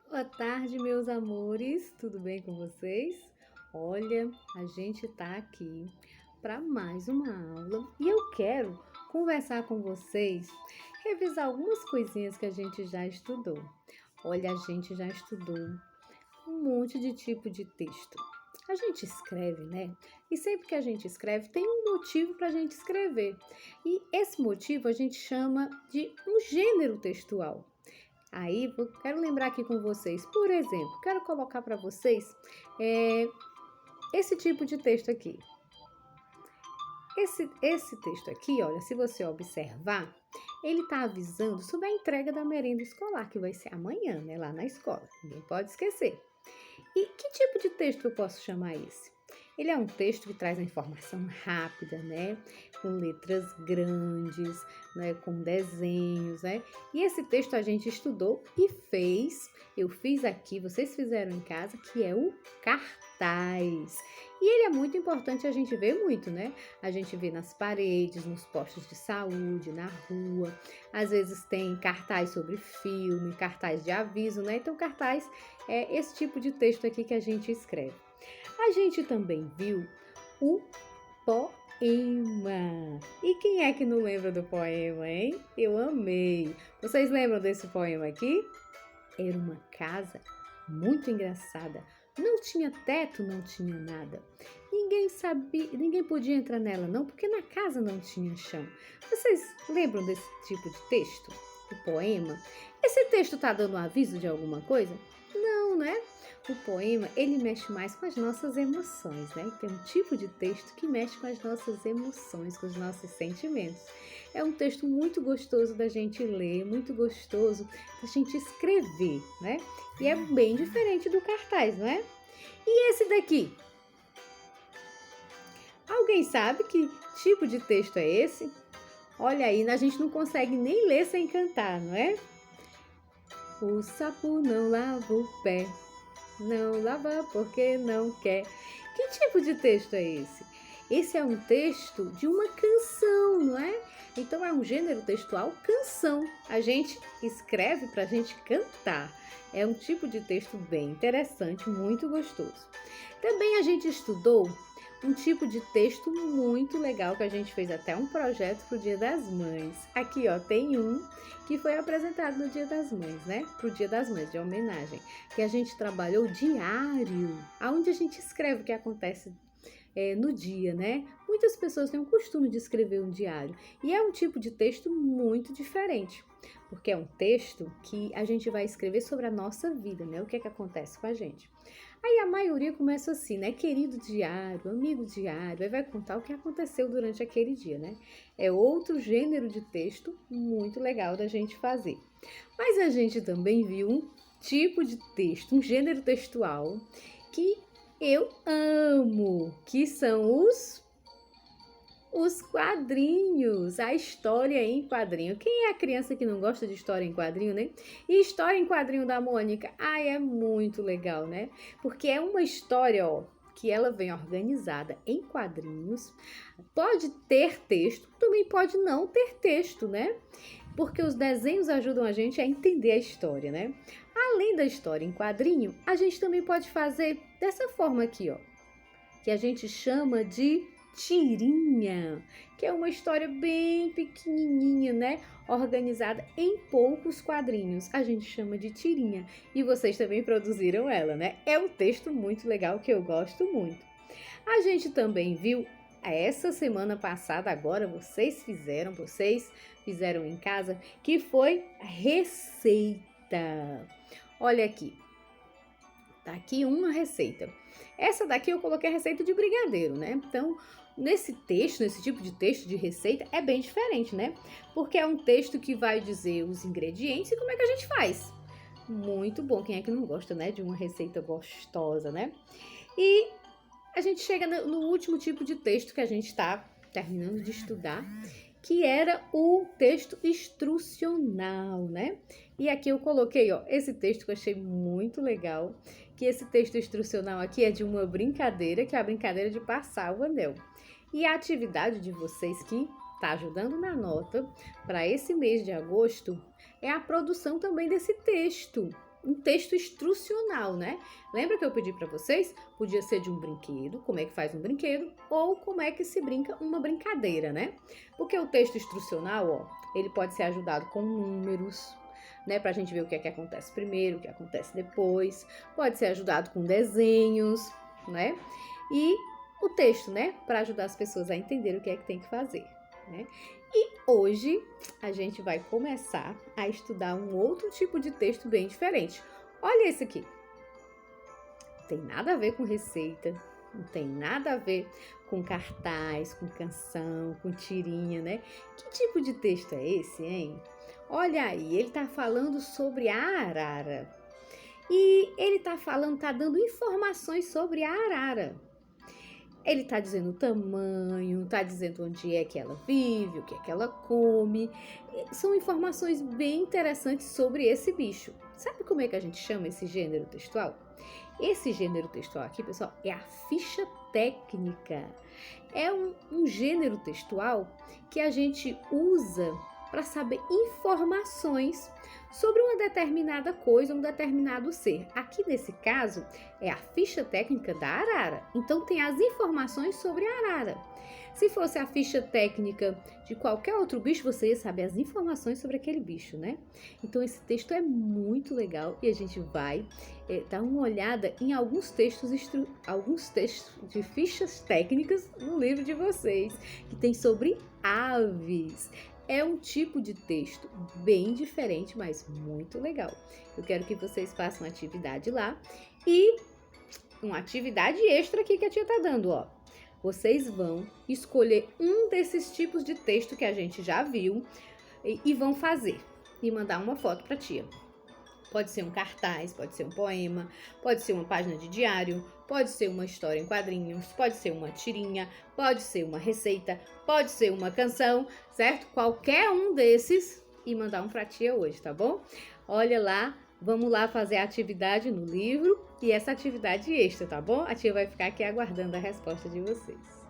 Boa tarde, meus amores, tudo bem com vocês? Olha, a gente tá aqui para mais uma aula e eu quero conversar com vocês, revisar algumas coisinhas que a gente já estudou. Olha, a gente já estudou um monte de tipo de texto. A gente escreve, né? E sempre que a gente escreve, tem um motivo para a gente escrever. E esse motivo a gente chama de um gênero textual. Aí, quero lembrar aqui com vocês, por exemplo, quero colocar para vocês é, esse tipo de texto aqui. Esse texto aqui, olha, se você observar, ele está avisando sobre a entrega da merenda escolar, que vai ser amanhã, né, lá na escola. Ninguém pode esquecer. E que tipo de texto eu posso chamar esse? Ele é um texto que traz a informação rápida, né? Com letras grandes, né? Com desenhos, né? E esse texto a gente estudou e fez. Eu fiz aqui, vocês fizeram em casa, que é o cartaz. E ele é muito importante, a gente vê muito, né? A gente vê nas paredes, nos postos de saúde, na rua. Às vezes tem cartaz sobre filme, cartaz de aviso, né? Então, cartaz é esse tipo de texto aqui que a gente escreve. A gente também viu o poema. E quem é que não lembra do poema, hein? Eu amei. Vocês lembram desse poema aqui? Era uma casa muito engraçada. Não tinha teto, não tinha nada. Ninguém sabia, ninguém podia entrar nela não, porque na casa não tinha chão. Vocês lembram desse tipo de texto? O poema? Esse texto tá dando um aviso de alguma coisa? Não, né? O poema, ele mexe mais com as nossas emoções, né? Tem um tipo de texto que mexe com as nossas emoções, com os nossos sentimentos. É um texto muito gostoso da gente ler, muito gostoso da gente escrever, né? E é bem diferente do cartaz, não é? E esse daqui? Alguém sabe que tipo de texto é esse? Olha aí, a gente não consegue nem ler sem cantar, não é? O sapo não lava o pé, não lava porque não quer. Que tipo de texto é esse? Esse é um texto de uma canção, não é? Então é um gênero textual canção. A gente escreve para a gente cantar. É um tipo de texto bem interessante, muito gostoso. Também a gente estudou um tipo de texto muito legal que a gente fez até um projeto para o Dia das Mães. Aqui, ó, tem um que foi apresentado no Dia das Mães, né? Para o Dia das Mães, de homenagem. Que a gente trabalhou diário, onde a gente escreve o que acontece no dia, né? Muitas pessoas têm o costume de escrever um diário e é um tipo de texto muito diferente, porque é um texto que a gente vai escrever sobre a nossa vida, né? O que é que acontece com a gente. Aí a maioria começa assim, né? Querido diário, amigo diário, aí vai contar o que aconteceu durante aquele dia, né? É outro gênero de texto muito legal da gente fazer. Mas a gente também viu um tipo de texto, um gênero textual que eu amo, que são os quadrinhos, a história em quadrinho. Quem é a criança que não gosta de história em quadrinho, né? E história em quadrinho da Mônica, ai, é muito legal, né? Porque é uma história, ó, que ela vem organizada em quadrinhos. Pode ter texto, também pode não ter texto, né? Porque os desenhos ajudam a gente a entender a história, né? Além da história em quadrinho, a gente também pode fazer dessa forma aqui, ó, que a gente chama de tirinha, que é uma história bem pequenininha, né? Organizada em poucos quadrinhos. A gente chama de tirinha. E vocês também produziram ela, né? É um texto muito legal que eu gosto muito. A gente também viu essa semana passada, agora vocês fizeram em casa, que foi receita. Olha aqui, tá aqui uma receita. Essa daqui eu coloquei a receita de brigadeiro, né? Então, nesse texto, nesse tipo de texto de receita, é bem diferente, né? Porque é um texto que vai dizer os ingredientes e como é que a gente faz. Muito bom, quem é que não gosta, né? De uma receita gostosa, né? E a gente chega no último tipo de texto que a gente está terminando de estudar, que era o texto instrucional, né? E aqui eu coloquei, ó, esse texto que eu achei muito legal, que esse texto instrucional aqui é de uma brincadeira, que é a brincadeira de passar o anel. E a atividade de vocês que está ajudando na nota para esse mês de agosto é a produção também desse texto. um texto instrucional, né? Lembra que eu pedi para vocês? Podia ser de um brinquedo, como é que faz um brinquedo, ou como é que se brinca uma brincadeira, né? Porque o texto instrucional, ó, ele pode ser ajudado com números, né? Pra gente ver o que é que acontece primeiro, o que acontece depois. Pode ser ajudado com desenhos, né? E o texto, né? Para ajudar as pessoas a entender o que é que tem que fazer, né? E hoje a gente vai começar a estudar um outro tipo de texto bem diferente. Olha esse aqui. Não tem nada a ver com receita, não tem nada a ver com cartaz, com canção, com tirinha, né? Que tipo de texto é esse, hein? Olha aí, ele tá falando sobre a arara. E ele tá falando, tá dando informações sobre a arara. Ele tá dizendo o tamanho, tá dizendo onde é que ela vive, o que é que ela come. São informações bem interessantes sobre esse bicho. Sabe como é que a gente chama esse gênero textual? Esse gênero textual aqui, pessoal, é a ficha técnica. É um gênero textual que a gente usa para saber informações sobre uma determinada coisa, um determinado ser. Aqui nesse caso é a ficha técnica da arara. Então tem as informações sobre a arara. Se fosse a ficha técnica de qualquer outro bicho, você ia saber as informações sobre aquele bicho, né? Então esse texto é muito legal e a gente vai dar uma olhada em alguns textos de fichas técnicas no livro de vocês, que tem sobre aves. É um tipo de texto bem diferente, mas muito legal. Eu quero que vocês façam uma atividade lá e uma atividade extra aqui que a tia tá dando, ó. Vocês vão escolher um desses tipos de texto que a gente já viu e vão fazer e mandar uma foto pra tia. Pode ser um cartaz, pode ser um poema, pode ser uma página de diário, pode ser uma história em quadrinhos, pode ser uma tirinha, pode ser uma receita, pode ser uma canção, certo? Qualquer um desses e mandar um pra tia hoje, tá bom? Olha lá, vamos lá fazer a atividade no livro e essa atividade extra, tá bom? A tia vai ficar aqui aguardando a resposta de vocês.